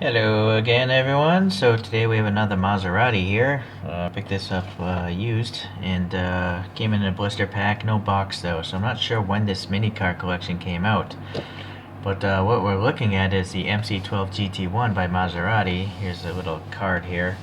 Hello again, everyone. So today we have another Maserati here. Picked this up used and came in a blister pack, no box though. So I'm not sure when this mini car collection came out. But what we're looking at is the MC12 GT1 by Maserati. Here's a little card here.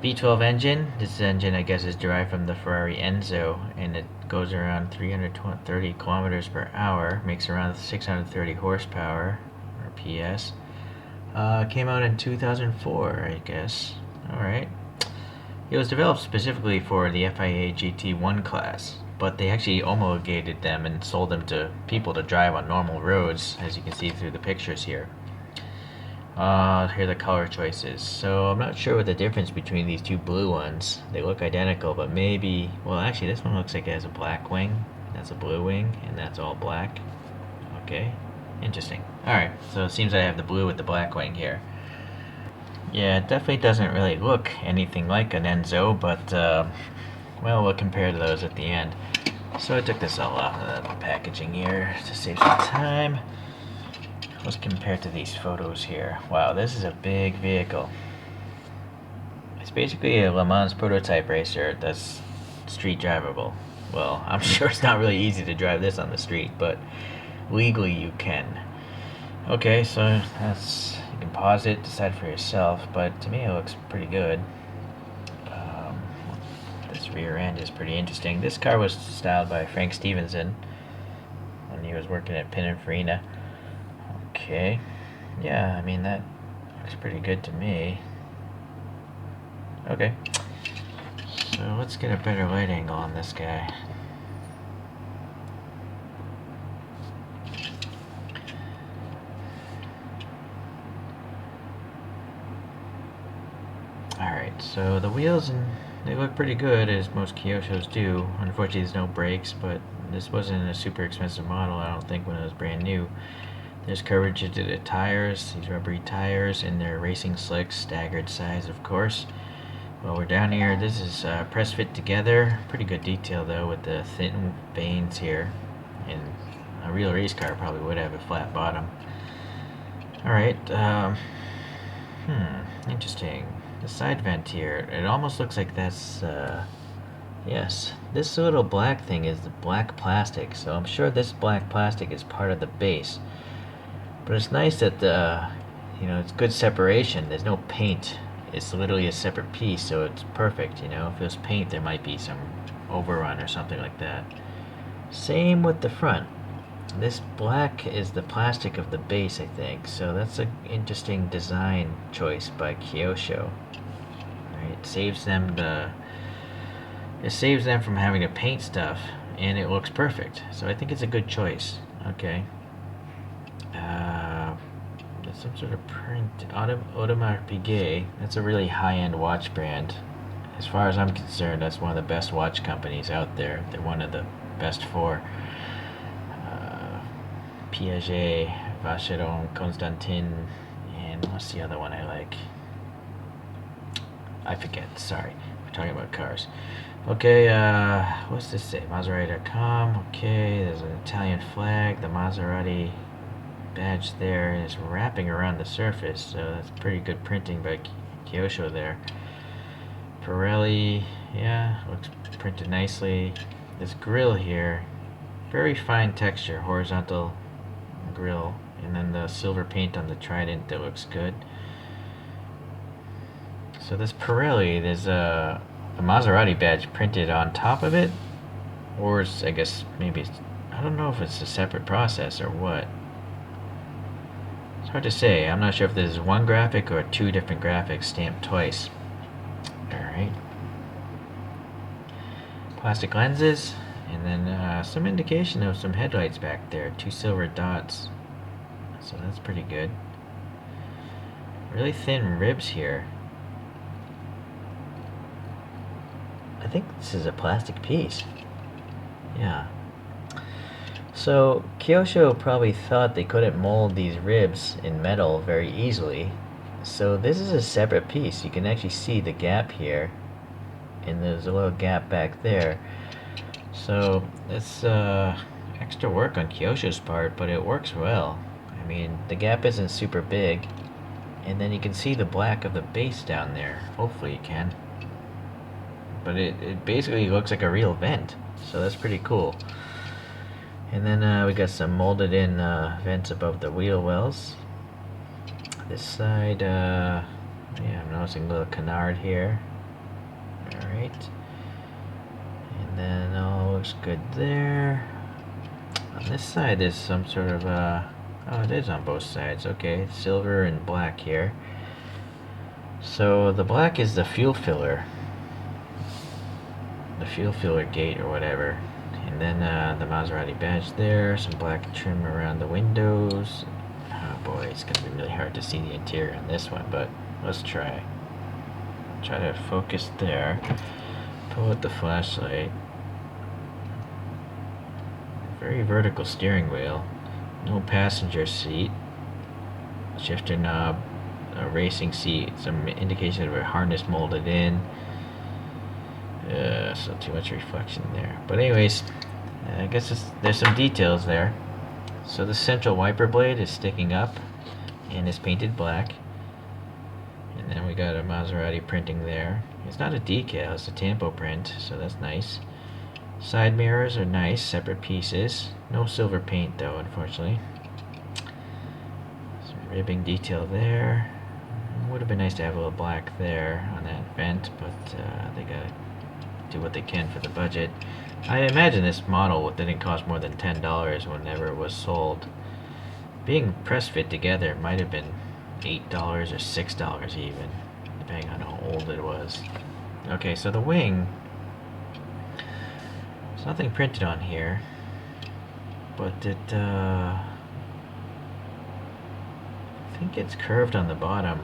V12 engine. This engine, I guess, is derived from the Ferrari Enzo, and it goes around 330 kilometers per hour. Makes around 630 horsepower or PS. Came out in 2004, I guess. Alright. It was developed specifically for the FIA GT1 class, but they actually homologated them and sold them to people to drive on normal roads, as you can see through the pictures here. Here are the color choices. So I'm not sure what the difference between these two blue ones. They look identical, but maybe... Well, actually, this one looks like it has a black wing. That's a blue wing, and that's all black. Okay. Interesting. Alright, so it seems I have the blue with the black wing here. Yeah, it definitely doesn't really look anything like an Enzo, but, well, we'll compare to those at the end. So I took this all off of the packaging here to save some time. Let's compare to these photos here. Wow, this is a big vehicle. It's basically a Le Mans prototype racer that's street drivable. Well, I'm sure it's not really easy to drive this on the street, but legally you can. Okay, so that's, you can pause it, decide for yourself, but to me it looks pretty good. This rear end is pretty interesting. This car was styled by Frank Stevenson when he was working at Pininfarina. Okay, yeah, I mean that looks pretty good to me. Okay, so let's get a better light angle on this guy. Alright, so the wheels, and they look pretty good, as most Kyoshos do. Unfortunately, there's no brakes, but this wasn't a super expensive model, I don't think, when it was brand new. There's coverage into the tires, these rubbery tires, and their racing slicks, staggered size, of course. Well, we're down here. This is press fit together. Pretty good detail, though, with the thin vanes here. And a real race car probably would have a flat bottom. Alright, interesting. The side vent here, it almost looks like that's, yes, this little black thing is the black plastic, so I'm sure this black plastic is part of the base. But it's nice that it's good separation. There's no paint. It's literally a separate piece, so it's perfect, If it was paint, there might be some overrun or something like that. Same with the front. This black is the plastic of the base, I think, so that's an interesting design choice by Kyosho. Right? It saves them from having to paint stuff, and it looks perfect. So I think it's a good choice. Okay. There's some sort of print. Audemars Piguet. That's a really high-end watch brand. As far as I'm concerned, that's one of the best watch companies out there. They're one of the best four. Piaget, Vacheron, Constantin, and what's the other one I like? I forget, sorry. We're talking about cars. Okay, what's this say? Maserati.com. Okay, there's an Italian flag. The Maserati Badge there is wrapping around the surface, so that's pretty good printing by Kyosho there. Pirelli, yeah, looks printed nicely. This grill here, very fine texture, horizontal grill, and then the silver paint on the trident that looks good. So this Pirelli, there's a Maserati badge printed on top of it, or it's, I guess maybe I don't know if it's a separate process or what. It's hard to say. I'm not sure if this is one graphic or two different graphics stamped twice. Alright. Plastic lenses, and then some indication of some headlights back there. Two silver dots. So that's pretty good. Really thin ribs here. I think this is a plastic piece. Yeah. So Kyosho probably thought they couldn't mold these ribs in metal very easily. So this is a separate piece. You can actually see the gap here, and there's a little gap back there. So it's extra work on Kyosho's part, but it works well. I mean, the gap isn't super big, and then you can see the black of the base down there. Hopefully you can. But it basically looks like a real vent, so that's pretty cool. And then we got some molded in vents above the wheel wells. This side, yeah, I'm noticing a little canard here. Alright. And then all looks good there. On this side there's some sort of, oh, it is on both sides. Okay, silver and black here. So the black is the fuel filler. The fuel filler gate or whatever. And then the Maserati badge there. Some black trim around the windows. Oh boy, it's going to be really hard to see the interior on this one, but let's try. Try to focus there. Pull out the flashlight. Very vertical steering wheel. No passenger seat. Shifter knob. A racing seat. Some indication of a harness molded in. So too much reflection there. But anyways, I guess there's some details there. So the central wiper blade is sticking up and is painted black. And then we got a Maserati printing there. It's not a decal, it's a tampo print, so that's nice. Side mirrors are nice, separate pieces. No silver paint though, unfortunately. Some ribbing detail there. Would have been nice to have a little black there on that vent, but they gotta do what they can for the budget. I imagine this model didn't cost more than $10 whenever it was sold. Being press fit together might have been $8 or $6 even, depending on how old it was. Okay, so the wing, there's nothing printed on here, but I think it's curved on the bottom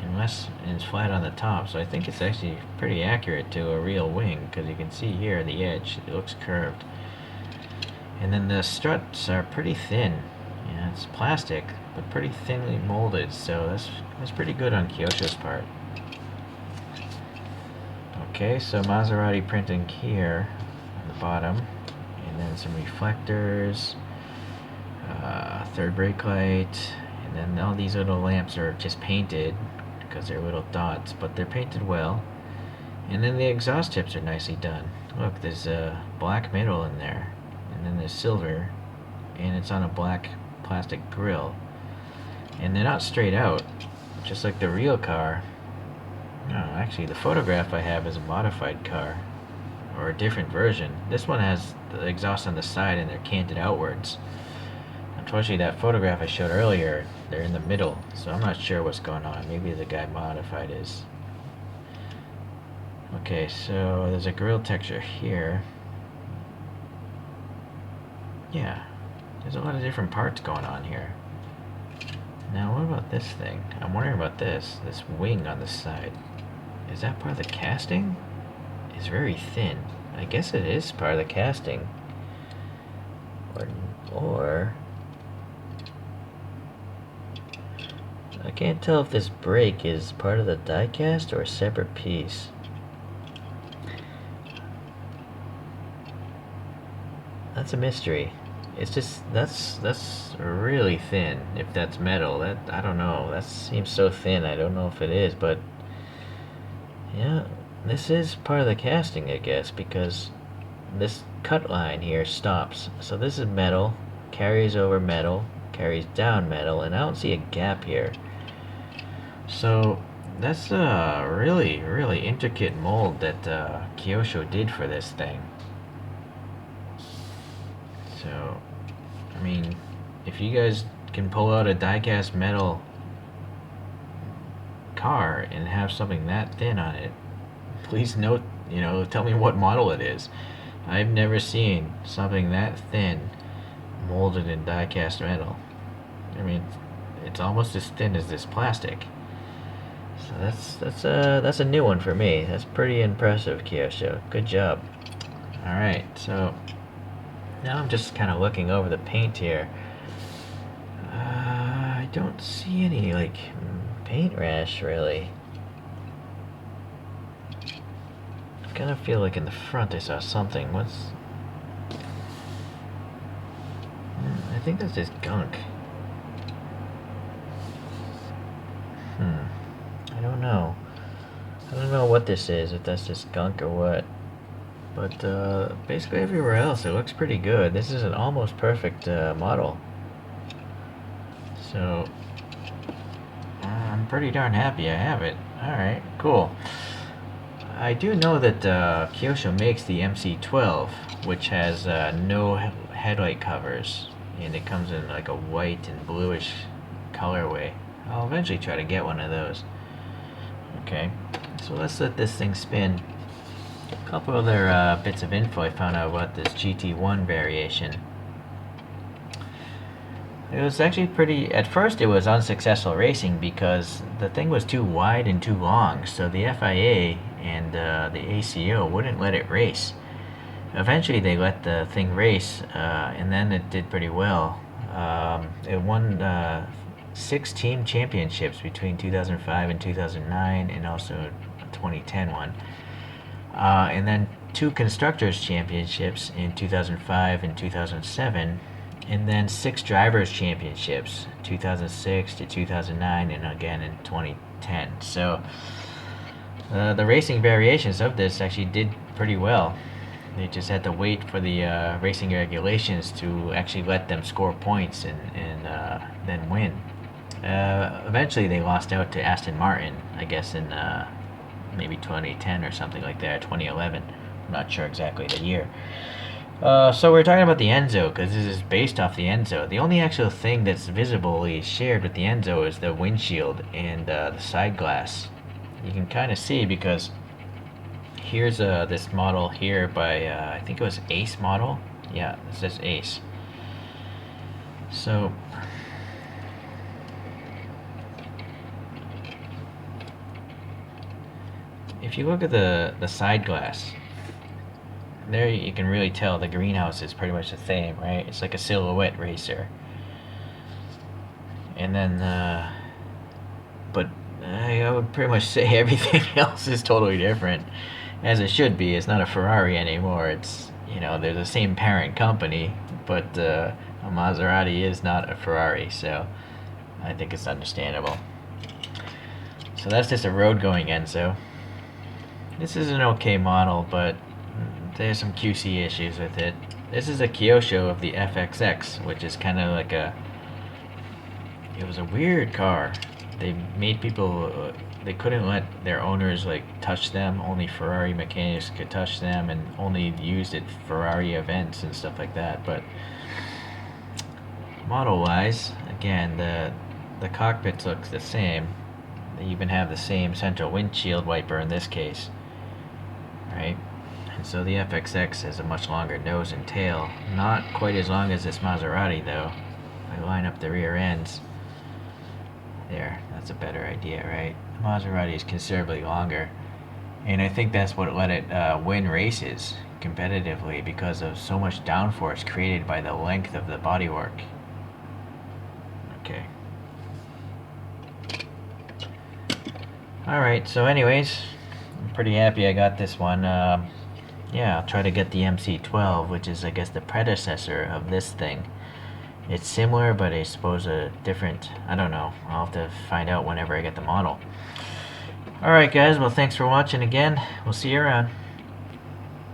and it's flat on the top, so I think it's actually pretty accurate to a real wing, because you can see here the edge, it looks curved. And then the struts are pretty thin. Yeah, it's plastic, but pretty thinly molded, so that's pretty good on Kyosho's part. Okay, so Maserati printing here on the bottom, and then some reflectors, third brake light, and then all these little lamps are just painted because they're little dots, but they're painted well. And then the exhaust tips are nicely done. Look, there's a black middle in there, and then there's silver, and it's on a black plastic grill. And they're not straight out, just like the real car. No, actually the photograph I have is a modified car, or a different version. This one has the exhaust on the side and they're canted outwards. Unfortunately, that photograph I showed earlier, they're in the middle, so I'm not sure what's going on. Maybe the guy modified his. Okay, so there's a grill texture here. Yeah, there's a lot of different parts going on here. Now, what about this thing? I'm wondering about this wing on the side. Is that part of the casting? It's very thin. I guess it is part of the casting. Or I can't tell if this brake is part of the diecast or a separate piece. That's a mystery. It's just that's really thin. If that's metal, that I don't know. That seems so thin. I don't know if it is, but yeah, this is part of the casting, I guess, because this cut line here stops. So this is metal, carries over metal, carries down metal, and I don't see a gap here. So that's a really intricate mold that Kyosho did for this thing. So, I mean, if you guys can pull out a diecast metal car and have something that thin on it, please note, tell me what model it is. I've never seen something that thin molded in diecast metal. I mean, it's almost as thin as this plastic. So that's a new one for me. That's pretty impressive, Kyosho. Good job. Alright, so now I'm just kind of looking over the paint here. I don't see any, like, paint rash, really. I kind of feel like in the front I saw something. I think that's just gunk. what this is, if that's just gunk or what. But basically everywhere else it looks pretty good. This is an almost perfect model. So I'm pretty darn happy I have it. Alright, cool. I do know that Kyosho makes the MC12, which has no headlight covers, and it comes in like a white and bluish colorway. I'll eventually try to get one of those. Okay, so let's let this thing spin. A couple other bits of info I found out about this GT1 variation. It was actually pretty, at first it was unsuccessful racing because the thing was too wide and too long, so the FIA and the ACO wouldn't let it race. Eventually they let the thing race, and then it did pretty well. It won 6 team championships between 2005 and 2009, and also a 2010 one. And then 2 constructors championships in 2005 and 2007. And then 6 drivers championships, 2006 to 2009, and again in 2010. So the racing variations of this actually did pretty well. They just had to wait for the racing regulations to actually let them score points and then win. Eventually they lost out to Aston Martin, I guess in maybe 2010 or something like that, 2011. I'm not sure exactly the year. So we're talking about the Enzo, because this is based off the Enzo. The only actual thing that's visibly shared with the Enzo is the windshield and the side glass. You can kind of see because here's this model here by, I think it was Ace model. Yeah, it says Ace. So if you look at the side glass, there you can really tell the greenhouse is pretty much the same, right? It's like a silhouette racer. And then, but I would pretty much say everything else is totally different, as it should be. It's not a Ferrari anymore. It's, you know, they're the same parent company, but a Maserati is not a Ferrari, so I think it's understandable. So that's just a road-going Enzo. This is an okay model, but there's some QC issues with it. This is a Kyosho of the FXX, which is kind of like it was a weird car. They made people, they couldn't let their owners like touch them. Only Ferrari mechanics could touch them, and only used at Ferrari events and stuff like that. But model-wise, again, the cockpits look the same. They even have the same central windshield wiper in this case, right? And so the FXX has a much longer nose and tail. Not quite as long as this Maserati though. I line up the rear ends. There, that's a better idea, right? The Maserati is considerably longer. And I think that's what let it win races competitively, because of so much downforce created by the length of the bodywork. Okay. Alright, so anyways, I'm pretty happy I got this one. Yeah, I'll try to get the MC12, which is, I guess, the predecessor of this thing. It's similar, but I suppose a different, I don't know. I'll have to find out whenever I get the model. Alright guys, well thanks for watching again. We'll see you around.